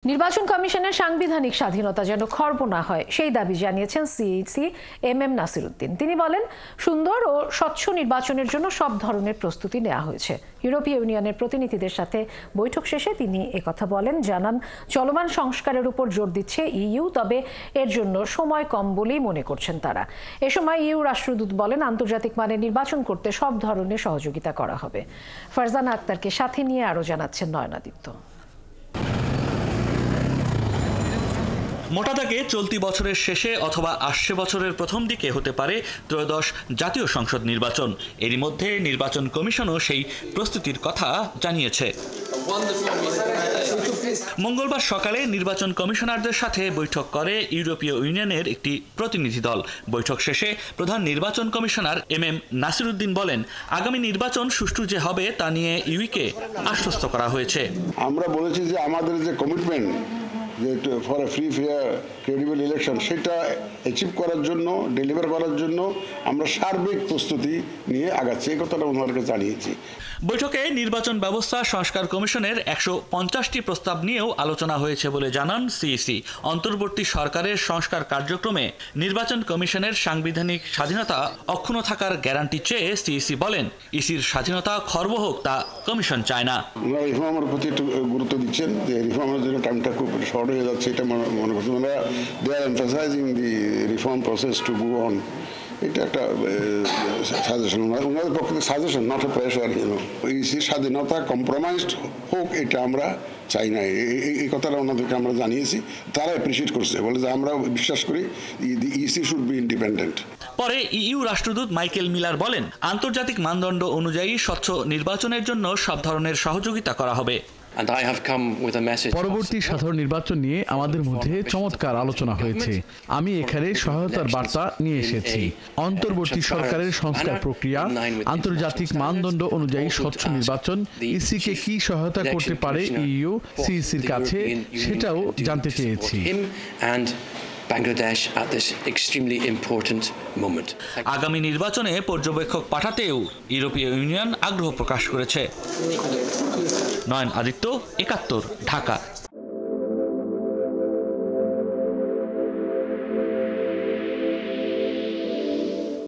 নির্বাচন কমিশনের সাংবিধানিক স্বাধীনতা যেন খর্ব না হয় সেই দাবি জানিয়েছেন সিইসি এমএম নাসিরউদ্দিন। তিনি বলেন, সুন্দর ও স্বচ্ছ নির্বাচনের জন্য সব ধরনের প্রস্তুতি নেওয়া হয়েছে। ইউরোপীয় ইউনিয়নের প্রতিনিধিদের সাথে বৈঠক শেষে তিনি একথা বলেন। জানান, চলমান সংস্কারের উপর জোর দিচ্ছে ইইউ, তবে এর জন্য সময় কম বলেই মনে করছেন তারা। এ সময় ইইউ রাষ্ট্রদূত বলেন, আন্তর্জাতিক মানে নির্বাচন করতে সব ধরনের সহযোগিতা করা হবে। ফারজানা আক্তারকে সাথে নিয়ে আরও জানাচ্ছেন নয়নাদিত্য। মোটা দাগে চলতি বছরের শেষে অথবা আসছে বছরের প্রথম দিকে হতে পারে ত্রয়োদশ জাতীয় সংসদ নির্বাচন। এরই মধ্যে নির্বাচন কমিশনও সেই প্রস্তুতির কথা জানিয়েছে। মঙ্গলবার সকালে নির্বাচন কমিশনারদের সাথে বৈঠক করে ইউরোপীয় ইউনিয়নের একটি প্রতিনিধি দল। বৈঠক শেষে প্রধান নির্বাচন কমিশনার এমএম নাসিরউদ্দিন বলেন, আগামী নির্বাচন সুষ্ঠু যে হবে তা নিয়ে ইউকে আশ্বস্ত করা হয়েছে। আমরা বলেছি যে আমাদের যে কমিটমেন্ট যে for a free fair credible election, সেটা অ্যাচিভ করার জন্য, ডেলিভার করার জন্য আমরা সার্বিক প্রস্তুতি নিয়ে আগাচ্ছি, এই কথাটা ওনাদেরকে জানিয়েছি। বৈঠকে নির্বাচন ব্যবস্থা সংস্কার কমিশনের 150টি প্রস্তাব নিয়েও আলোচনা হয়েছে বলে জানান সিইসি। অন্তর্বর্তী সরকারের সংস্কার কার্যক্রমে নির্বাচন কমিশনের সাংবিধানিক স্বাধীনতা অক্ষুণ্ণ থাকার গ্যারান্টি চেয়ে সিইসি বলেন, ইসির স্বাধীনতা খর্ব হোক তা কমিশন চায় না। ওনারা রিফর্মের প্রতি একটু গুরুত্ব দিচ্ছেন, যে রিফর্মের জন্য টাইমটা খুব শর্ট হয়ে যাচ্ছে, এটা মনে করছেন। ওনারা they are emphasising the reform process to go on. এটা একটা সাজেশন, ওনাদের পক্ষ থেকে সাজেশন, নট এ প্রেশার। ইসির স্বাধীনতা কম্প্রোমাইজড হোক, এটা আমরা চাই না। এই কথাটা ওনাদেরকে আমরা জানিয়েছি, তারা অ্যাপ্রিসিয়েট করছে, বলে যে আমরা বিশ্বাস করি ইসি শুড বি ইন্ডিপেন্ডেন্ট। পরে ইইউ রাষ্ট্রদূত মাইকেল মিলার বলেন, আন্তর্জাতিক মানদণ্ড অনুযায়ী স্বচ্ছ নির্বাচনের জন্য সব ধরনের সহযোগিতা করা হবে। পরবর্তী সাধারণ নির্বাচন নিয়ে আমাদের মধ্যে চমৎকার আলোচনা হয়েছে। আমি এখানে সহায়তার বার্তা নিয়ে এসেছি। অন্তর্বর্তী সরকারের সংস্কার প্রক্রিয়া, আন্তর্জাতিক মানদণ্ড অনুযায়ী স্বচ্ছ নির্বাচন, ইসিকে কি সহায়তা করতে পারে ইইউ সিইসির কাছে, সেটাও জানতে চেয়েছি। Bangladesh at this extremely important moment. আগামী নির্বাচনে পর্যবেক্ষক পাঠাতেও ইউরোপীয় ইউনিয়ন আগ্রহ প্রকাশ করেছে। নয়ন আদিত্য, ৭১, ঢাকা।